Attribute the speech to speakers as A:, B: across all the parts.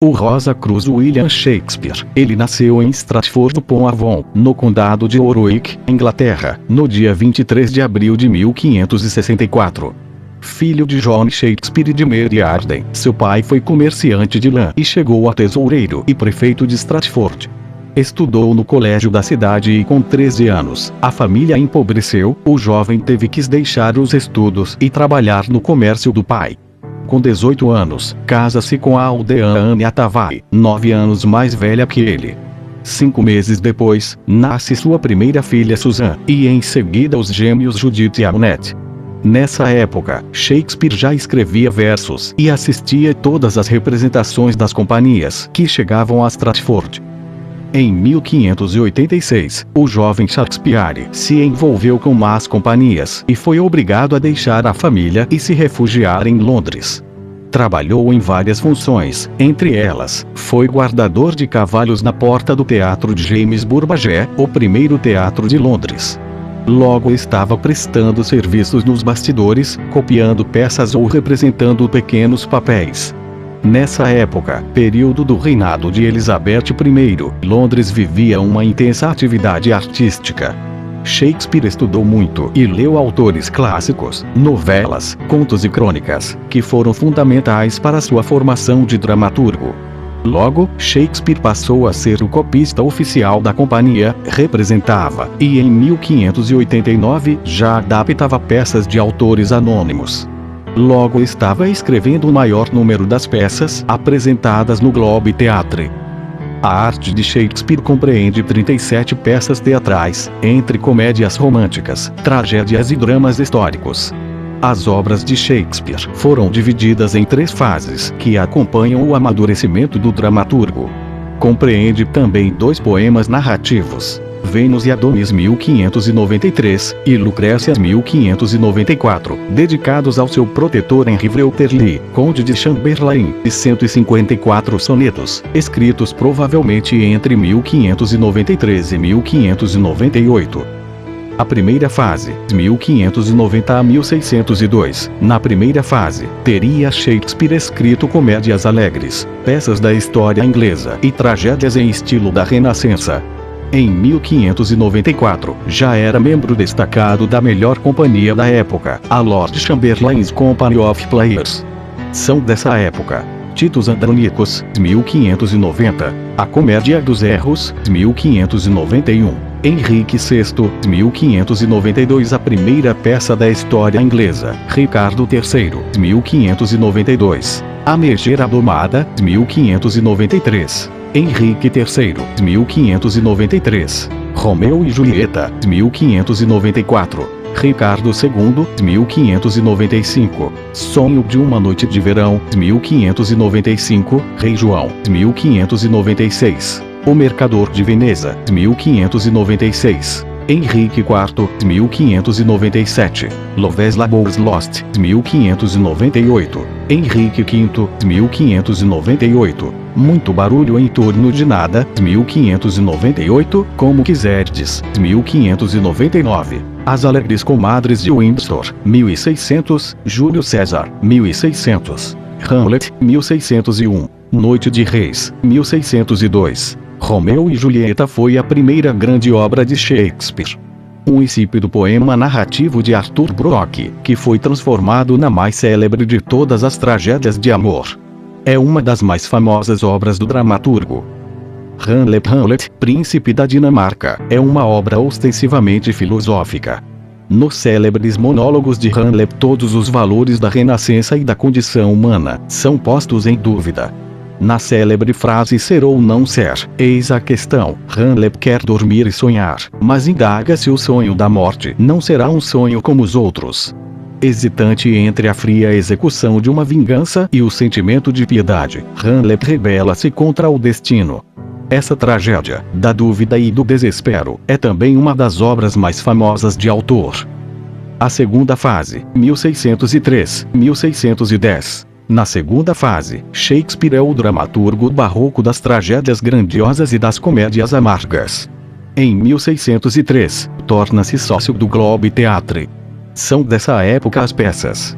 A: O Rosa Cruz William Shakespeare. Ele nasceu em Stratford-upon-Avon, no condado de Warwick, Inglaterra, no dia 23 de abril de 1564. Filho de John Shakespeare e de Mary Arden, seu pai foi comerciante de lã e chegou a tesoureiro e prefeito de Stratford. Estudou no colégio da cidade e com 13 anos, a família empobreceu, o jovem teve que deixar os estudos e trabalhar no comércio do pai. Com 18 anos, casa-se com a aldeã Anne Hathaway, 9 anos mais velha que ele. 5 meses depois, nasce sua primeira filha Susan, e em seguida os gêmeos Judith e Annette. Nessa época, Shakespeare já escrevia versos e assistia todas as representações das companhias que chegavam a Stratford. Em 1586, o jovem Shakespeare se envolveu com más companhias e foi obrigado a deixar a família e se refugiar em Londres. Trabalhou em várias funções, entre elas, foi guardador de cavalos na porta do teatro de James Burbage, o primeiro teatro de Londres. Logo estava prestando serviços nos bastidores, copiando peças ou representando pequenos papéis. Nessa época, período do reinado de Elizabeth I, Londres vivia uma intensa atividade artística. Shakespeare estudou muito e leu autores clássicos, novelas, contos e crônicas, que foram fundamentais para sua formação de dramaturgo. Logo, Shakespeare passou a ser o copista oficial da companhia, representava, e em 1589 já adaptava peças de autores anônimos. Logo estava escrevendo o maior número das peças apresentadas no Globe Theatre. A arte de Shakespeare compreende 37 peças teatrais, entre comédias românticas, tragédias e dramas históricos. As obras de Shakespeare foram divididas em 3 fases que acompanham o amadurecimento do dramaturgo. Compreende também 2 poemas narrativos, Vênus e Adonis 1593 e Lucrécia 1594, dedicados ao seu protetor Henry Wriothesley, conde de Chamberlain, e 154 sonetos, escritos provavelmente entre 1593 e 1598. A primeira fase, 1590 a 1602. Na primeira fase, teria Shakespeare escrito comédias alegres, peças da história inglesa e tragédias em estilo da Renascença. Em 1594, já era membro destacado da melhor companhia da época, a Lord Chamberlain's Company of Players. São dessa época: Titus Andronicus, 1590, A Comédia dos Erros, 1591, Henrique VI, 1592, a primeira peça da história inglesa, Ricardo III, 1592, A Megera Domada, 1593. Henrique III, 1593, Romeu e Julieta, 1594, Ricardo II, 1595, Sonho de uma Noite de Verão, 1595, Rei João, 1596, O Mercador de Veneza, 1596, Henrique IV, 1597, Loves Labors Lost, 1598, Henrique V, 1598, Muito Barulho em Torno de Nada, 1598, Como Quiserdes, 1599, As Alegres Comadres de Windsor, 1600, Júlio César, 1600, Hamlet, 1601, Noite de Reis, 1602. Romeu e Julieta foi a primeira grande obra de Shakespeare. Um insípido poema narrativo de Arthur Brock, que foi transformado na mais célebre de todas as tragédias de amor. É uma das mais famosas obras do dramaturgo. Hamlet, Príncipe da Dinamarca, é uma obra ostensivamente filosófica. Nos célebres monólogos de Hamlet, todos os valores da renascença e da condição humana são postos em dúvida. Na célebre frase ser ou não ser, eis a questão, Hamlet quer dormir e sonhar, mas indaga se o sonho da morte não será um sonho como os outros. Hesitante entre a fria execução de uma vingança e o sentimento de piedade, Hamlet rebela-se contra o destino. Essa tragédia, da dúvida e do desespero, é também uma das obras mais famosas de autor. A segunda fase, 1603-1610. Na segunda fase, Shakespeare é o dramaturgo barroco das tragédias grandiosas e das comédias amargas. Em 1603, torna-se sócio do Globe Theatre. São dessa época as peças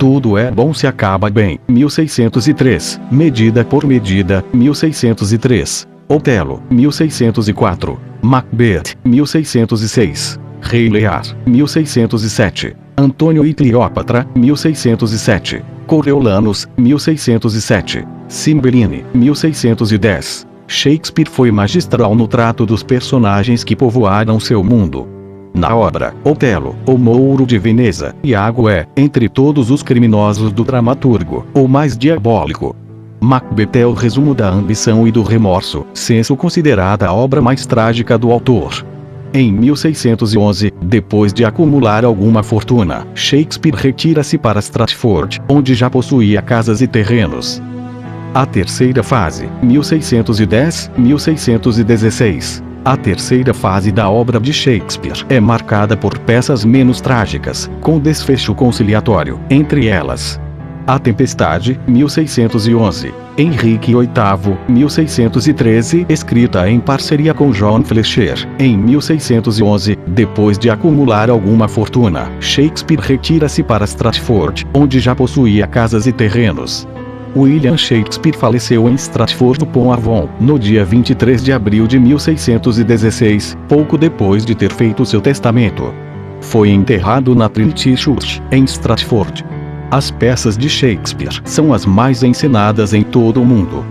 A: Tudo é bom se acaba bem, 1603. Medida por medida, 1603. Otelo, 1604. Macbeth, 1606. Rei Lear, 1607. Antônio e Cleópatra, 1607. Coriolanus, 1607. Cymbeline, 1610. Shakespeare foi magistral no trato dos personagens que povoaram seu mundo. Na obra Otelo, o Mouro de Veneza, Iago é, entre todos os criminosos do dramaturgo, o mais diabólico. Macbeth é o resumo da ambição e do remorso, senso considerada a obra mais trágica do autor. Em 1611, depois de acumular alguma fortuna, Shakespeare retira-se para Stratford, onde já possuía casas e terrenos. A terceira fase, 1610-1616. A terceira fase da obra de Shakespeare é marcada por peças menos trágicas, com desfecho conciliatório, entre elas A Tempestade, 1611. Henrique VIII, 1613, escrita em parceria com John Fletcher, em 1611, depois de acumular alguma fortuna, Shakespeare retira-se para Stratford, onde já possuía casas e terrenos. William Shakespeare faleceu em Stratford-upon-Avon, no dia 23 de abril de 1616, pouco depois de ter feito seu testamento. Foi enterrado na Trinity Church, em Stratford. As peças de Shakespeare são as mais encenadas em todo o mundo.